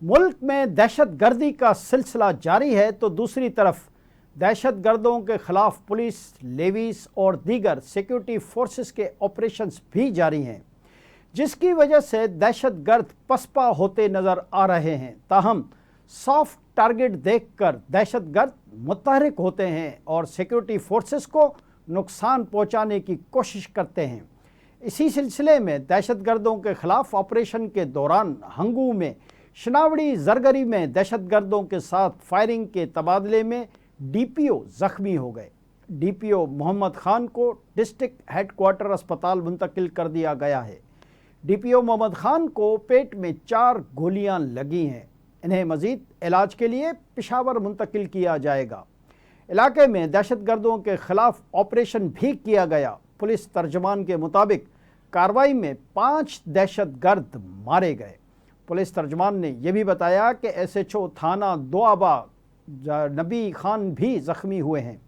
मुल्क में दहशत गर्दी का सिलसिला जारी है तो दूसरी तरफ दहशत गर्दों के खिलाफ पुलिस, लेवीज और दीगर सिक्योरिटी फोर्सेस के ऑपरेशंस भी जारी हैं, जिसकी वजह से दहशत गर्द पसपा होते नज़र आ रहे हैं। ताहम सॉफ्ट टारगेट देखकर दहशत गर्द मुतहरिक होते हैं और सिक्योरिटी फोर्सेस को नुकसान पहुंचाने की कोशिश करते हैं। इसी सिलसिले में दहशत गर्दों के खिलाफ ऑपरेशन के दौरान हंगू में शनावड़ी जरगरी में दहशत गर्दों के साथ फायरिंग के तबादले में DPO जख्मी हो गए। DPO मोहम्मद खान को डिस्ट्रिक्ट हेडक्वार्टर अस्पताल मुंतकिल कर दिया गया है। DPO मोहम्मद खान को पेट में 4 गोलियां लगी हैं। इन्हें मज़ीद इलाज के लिए पेशावर मुंतकिल किया जाएगा। इलाके में दहशत गर्दों के खिलाफ ऑपरेशन भी किया गया। पुलिस तर्जमान के मुताबिक कार्रवाई में 5 दहशत गर्द मारे गए। पुलिस तर्जमान ने यह भी बताया कि SHO थाना दोआबा नबी खान भी ज़ख्मी हुए हैं।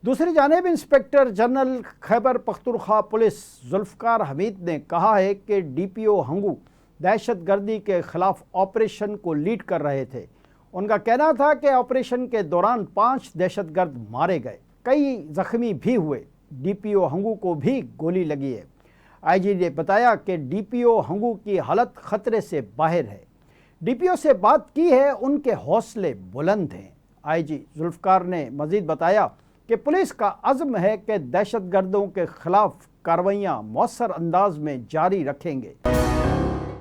दूसरी जानिब inspector general Khyber Pakhtunkhwa police Zulfiqar Hamid ने कहा है कि DPO हंगू दहशत गर्दी के ख़िलाफ़ ऑपरेशन को लीड कर रहे थे। उनका कहना था कि ऑपरेशन के दौरान 5 दहशत गर्द मारे गए, कई ज़ख्मी भी हुए। DPO हंगू को भी गोली लगी है। IG ने बताया कि DPO हंगू की हालत ख़तरे से बाहर है। DPO से बात की है, उनके हौसले बुलंद हैं। IG जुल्फ़कार ने मज़ीद बताया कि पुलिस का अज़्म है कि दहशत गर्दों के ख़िलाफ़ कार्रवाइयाँ मौसर अंदाज में जारी रखेंगे।